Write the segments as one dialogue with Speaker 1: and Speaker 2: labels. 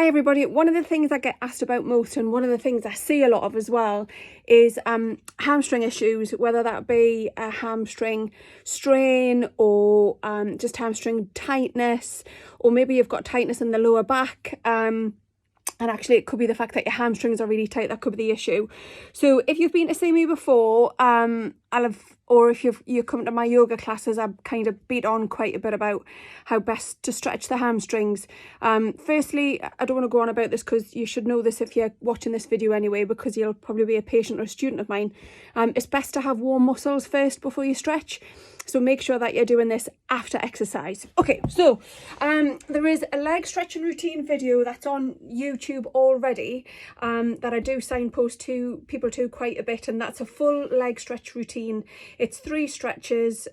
Speaker 1: Hi everybody. One of the things I get asked about most, and one of the things I see a lot of as well, is hamstring issues, whether that be a hamstring strain or just hamstring tightness, or maybe you've got tightness in the lower back. And actually it could be the fact that your hamstrings are really tight. That could be the issue. So if you've been to see me before, or if you come to my yoga classes, I've kind of beat on quite a bit about how best to stretch the hamstrings. Firstly, I don't want to go on about this because you should know this if you're watching this video anyway, because you'll probably be a patient or a student of mine. It's best to have warm muscles first before you stretch. So make sure that you're doing this after exercise. Okay, so there is a leg stretching routine video that's on YouTube already that I do signpost to people to quite a bit, and that's a full leg stretch routine. It's 3 stretches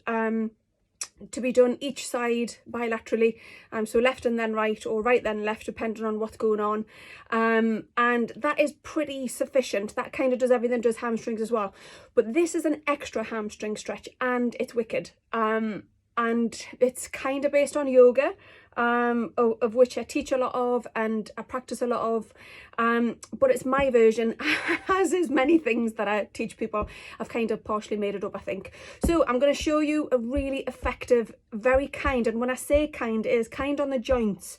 Speaker 1: to be done each side bilaterally, so left and then right, or right then left, depending on what's going on, and that is pretty sufficient. That kind of does everything, does hamstrings as well, but this is an extra hamstring stretch and it's wicked, and it's kind of based on yoga, of which I teach a lot of and I practice a lot of, but it's my version, as is many things that I teach people. I've kind of partially made it up, I think. So I'm going to show you a really effective, very kind, and when I say kind, it is kind on the joints.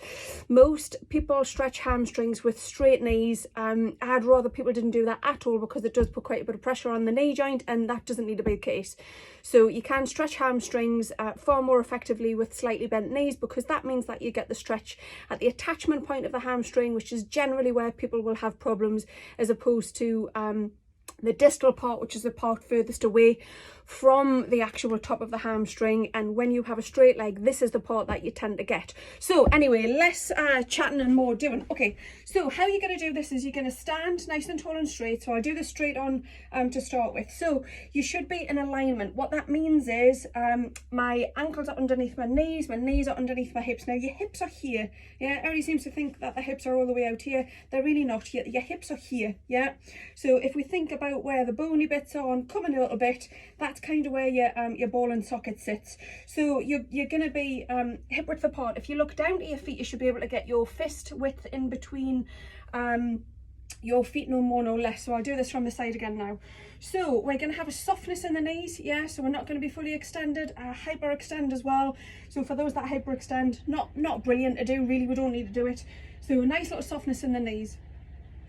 Speaker 1: Most people stretch hamstrings with straight knees. I'd rather people didn't do that at all, because it does put quite a bit of pressure on the knee joint, and that doesn't need to be the case. So you can stretch hamstrings far more effectively with slightly bent knees, because that means that you get the stretch at the attachment point of the hamstring, which is generally where people will have problems, as opposed to the distal part, which is the part furthest away from the actual top of the hamstring. And when you have a straight leg, this is the part that you tend to get. So anyway, less chatting and more doing. Okay, so how you're going to do this is you're going to stand nice and tall and straight. So I'll do this straight on to start with. So you should be in alignment. What that means is my ankles are underneath my knees are underneath my hips. Now your hips are here, yeah? Everybody seems to think that the hips are all the way out here. They're really not. Your hips are here, yeah? So if we think about where the bony bits are and coming a little bit, that's kind of where your ball and socket sits. So you're going to be hip width apart. If you look down to your feet, you should be able to get your fist width in between your feet, no more no less. So I'll do this from the side again now. So we're going to have a softness in the knees, yeah, so we're not going to be fully extended, hyperextend as well. So for those that hyperextend, not brilliant to do, really, we don't need to do it. So a nice little softness in the knees.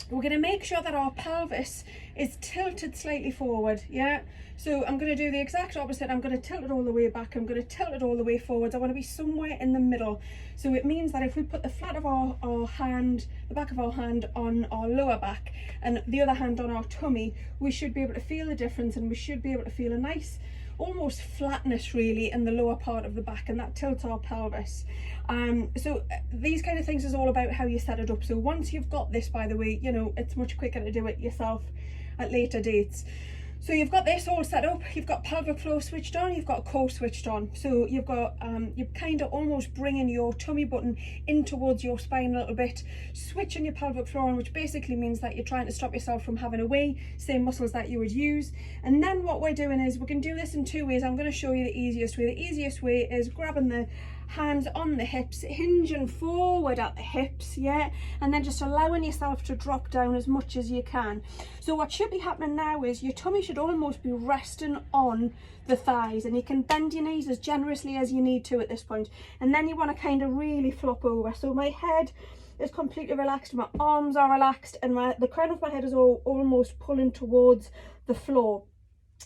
Speaker 1: We're going to make sure that our pelvis is tilted slightly forward, yeah? So I'm going to do the exact opposite. I'm going to tilt it all the way back. I'm going to tilt it all the way forwards. I want to be somewhere in the middle. So it means that if we put the flat of our hand, the back of our hand on our lower back, and the other hand on our tummy, we should be able to feel the difference, and we should be able to feel a nice almost flatness really in the lower part of the back, and that tilts our pelvis. So these kind of things is all about how you set it up. So once you've got this, by the way, you know, it's much quicker to do it yourself at later dates. So you've got this all set up, you've got pelvic floor switched on, you've got core switched on. So you've got, you're kind of almost bringing your tummy button in towards your spine a little bit, switching your pelvic floor on, which basically means that you're trying to stop yourself from having away same muscles that you would use. And then what we're doing is we can do this in 2 ways. I'm going to show you the easiest way. The easiest way is grabbing the hands on the hips, hinging forward at the hips, yeah, and then just allowing yourself to drop down as much as you can. So what should be happening now is your tummy should almost be resting on the thighs, and you can bend your knees as generously as you need to at this point, and then you want to kind of really flop over. So my head is completely relaxed, my arms are relaxed, and the crown of my head is almost pulling towards the floor.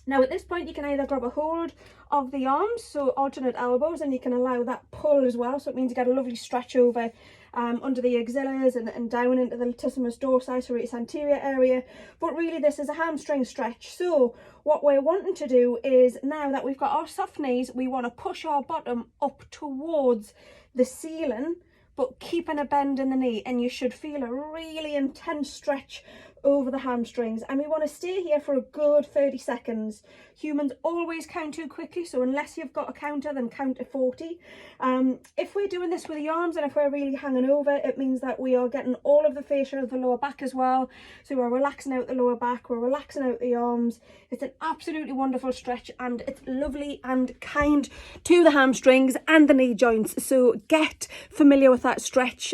Speaker 1: Now at this point you can either grab a hold of the arms, so alternate elbows, and you can allow that pull as well, so it means you get a lovely stretch over under the axillaries and down into the latissimus dorsi, serratus anterior area. But really this is a hamstring stretch. So what we're wanting to do is, now that we've got our soft knees, we want to push our bottom up towards the ceiling, but keeping a bend in the knee, and you should feel a really intense stretch over the hamstrings, and we want to stay here for a good 30 seconds. Humans always count too quickly, so unless you've got a counter, then count to 40. If we're doing this with the arms and if we're really hanging over, it means that we are getting all of the fascia of the lower back as well. So we're relaxing out the lower back, we're relaxing out the arms. It's an absolutely wonderful stretch, and it's lovely and kind to the hamstrings and the knee joints. So get familiar with that stretch.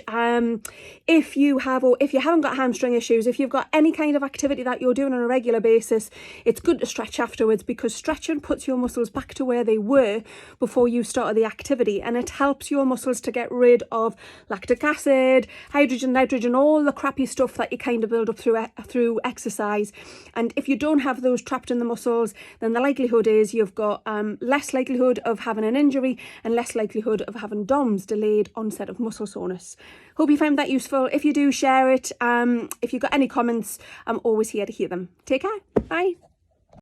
Speaker 1: If you haven't got hamstring issues, if you've got any kind of activity that you're doing on a regular basis, it's good to stretch afterwards, because stretching puts your muscles back to where they were before you started the activity, and it helps your muscles to get rid of lactic acid, hydrogen, nitrogen, all the crappy stuff that you kind of build up through exercise. And if you don't have those trapped in the muscles, then the likelihood is you've got less likelihood of having an injury and less likelihood of having DOMS, delayed onset of muscle soreness. Hope you found that useful. If you do, share it. If you've got any comments, I'm always here to hear them. Take care. Bye.